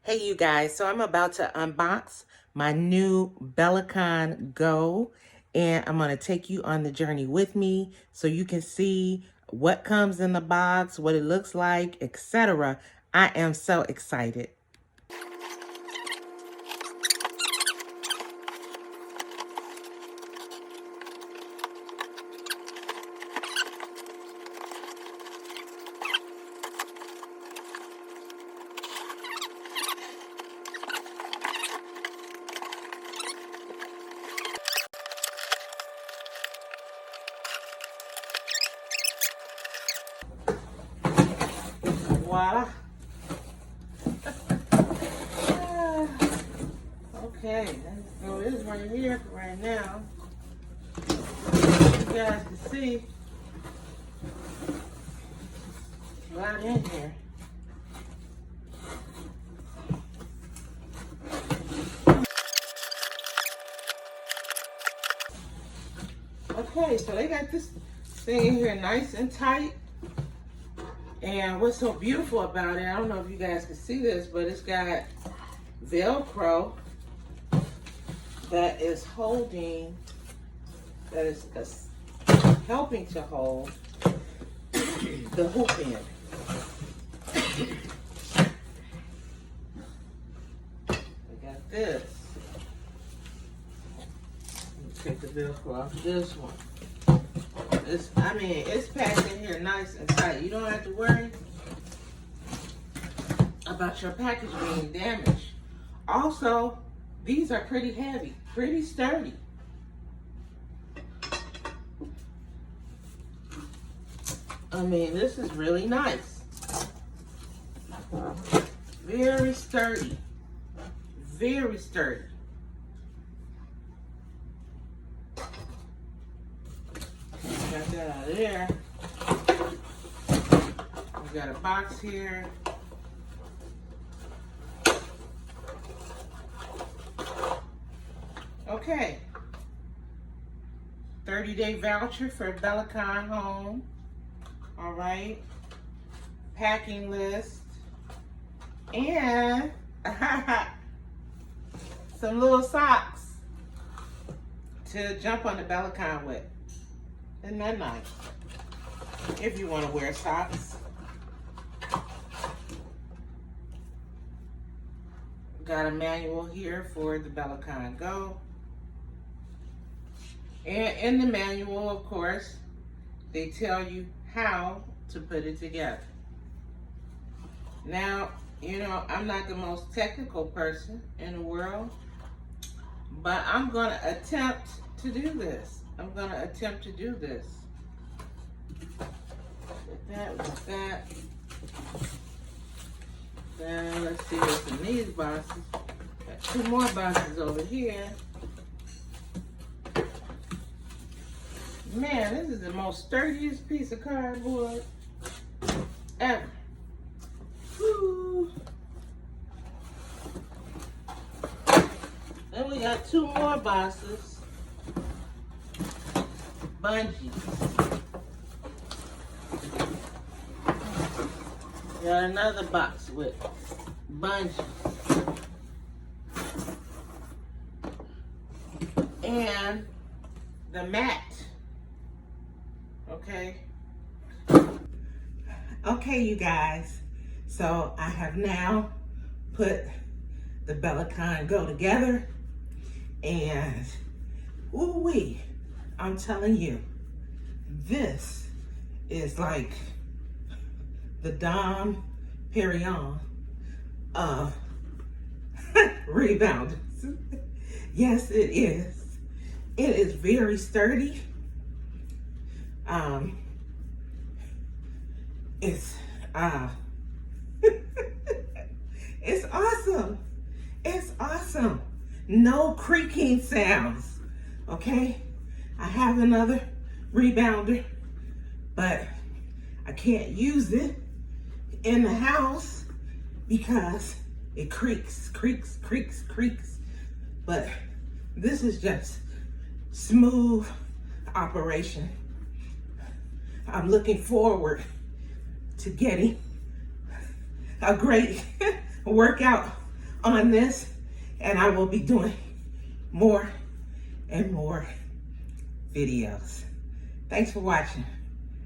Hey you guys, so I'm about to unbox my new Bellicon Go, and I'm going to take you on the journey with me so you can see what comes in the box, what it looks like, etc. I am so excited. Voila. Okay, so it is right here right now. You guys can see right in here. Okay, so they got this thing in here nice and tight. And what's so beautiful about it, I don't know if you guys can see this, but it's got Velcro that is holding, that is helping to hold the hoop in. We got this. Let me take the Velcro off this one. It's packed in here nice and tight. You don't have to worry about your package being damaged. Also, these are pretty heavy, pretty sturdy. This is really nice. Very sturdy. Very sturdy. Got that out of there. We got a box here. Okay. 30-day voucher for Bellicon Home. All right. Packing list. And some little socks to jump on the Bellicon with. Isn't that nice? If you want to wear socks. Got a manual here for the Bellicon Go. And in the manual, of course, they tell you how to put it together. Now, I'm not the most technical person in the world, but I'm going to attempt to do this. With that. Then let's see what's in these boxes. Got two more boxes over here. Man, this is the most sturdiest piece of cardboard ever. Woo. Then we got two more boxes. Bungees. Got another box with bungees. And the mat. Okay, you guys. So I have now put the Bellicon Go together, and ooh-wee, I'm telling you, this is like the Dom Perignon of rebounders. Yes, it is. It is very sturdy. It's awesome. It's awesome. No creaking sounds. Okay? I have another rebounder, but I can't use it in the house because it creaks. But this is just smooth operation. I'm looking forward to getting a great workout on this, and I will be doing more and more videos. Thanks for watching.